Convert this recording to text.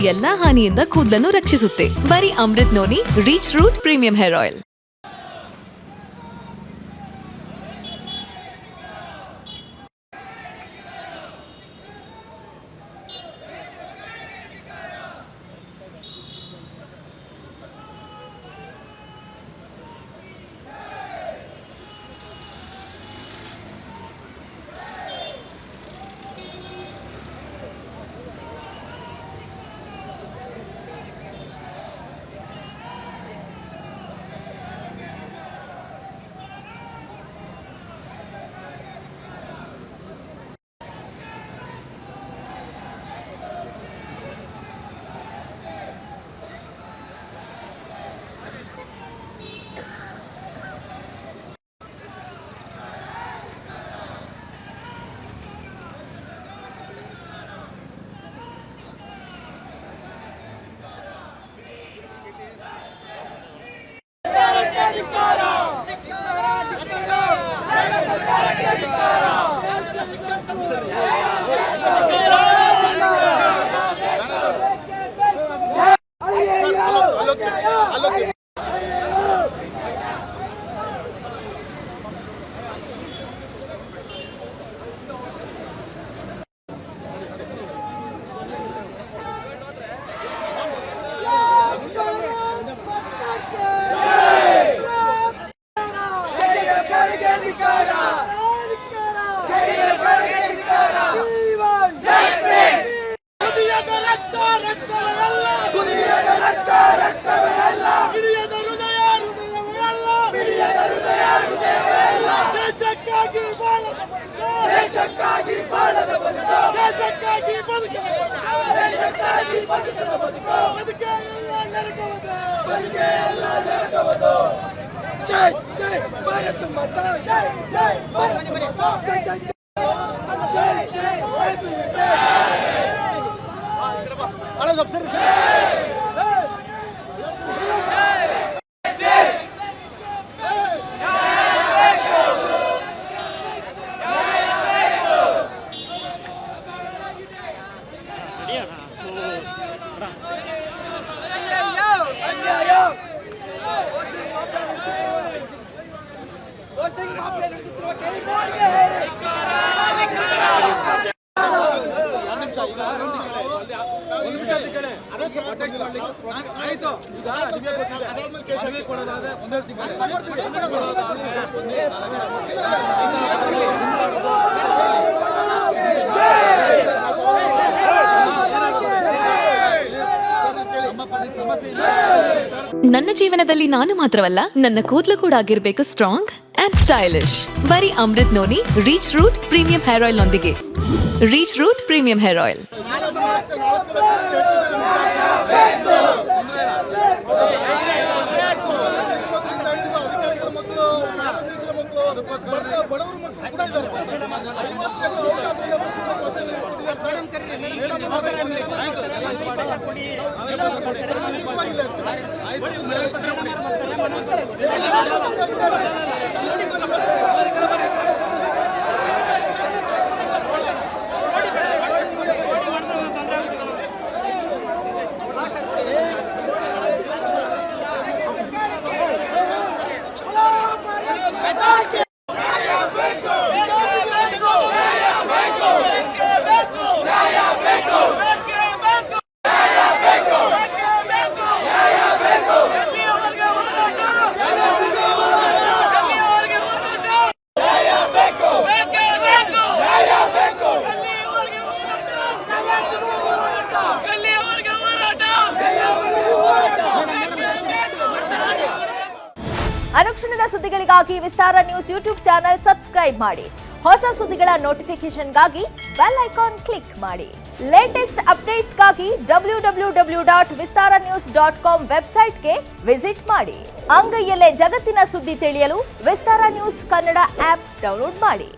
ಎಲ್ಲಾ ಹಾನಿಯಿಂದ ಕೂದಲನ್ನು ರಕ್ಷಿಸುತ್ತೆ. ಬರೀ Amrit noni reach root premium hair oil. जय जय भारत माता जय जय भारत माता जय जय जय हैप्पी ನನ್ನ ಜೀವನದಲ್ಲಿ ನಾನು ಮಾತ್ರವಲ್ಲ, ನನ್ನ ಕೂದಲು ಕೂಡ ಆಗಿರ್ಬೇಕು ಸ್ಟ್ರಾಂಗ್ ಅಂಡ್ ಸ್ಟೈಲಿಶ್. ಬರೀ Amrit noni reach root premium hair oil ನೊಂದಿಗೆ. Reach root premium hair oil. ಅನುಕ್ಷಣದ ಸುದ್ದಿಗಳಿಗಾಗಿ Vistara news YouTube channel subscribe ಮಾಡಿ. ಹೊಸ ಸುದ್ದಿಗಳ ನೋಟಿಫಿಕೇಶನ್ಗಾಗಿ ಬೆಲ್ ಐಕಾನ್ ಕ್ಲಿಕ್ ಮಾಡಿ. ಲೇಟೆಸ್ಟ್ ಅಪ್ಡೇಟ್ಸ್ಗಾಗಿ www.vistaranews.com ವೆಬ್ಸೈಟ್ಗೆ ವಿಸಿಟ್ ಮಾಡಿ. ಅಂಗೈಯಲ್ಲೇ ಜಗತ್ತಿನ ಸುದ್ದಿ ತಿಳಿಯಲು Vistara news Kannada app download ಮಾಡಿ.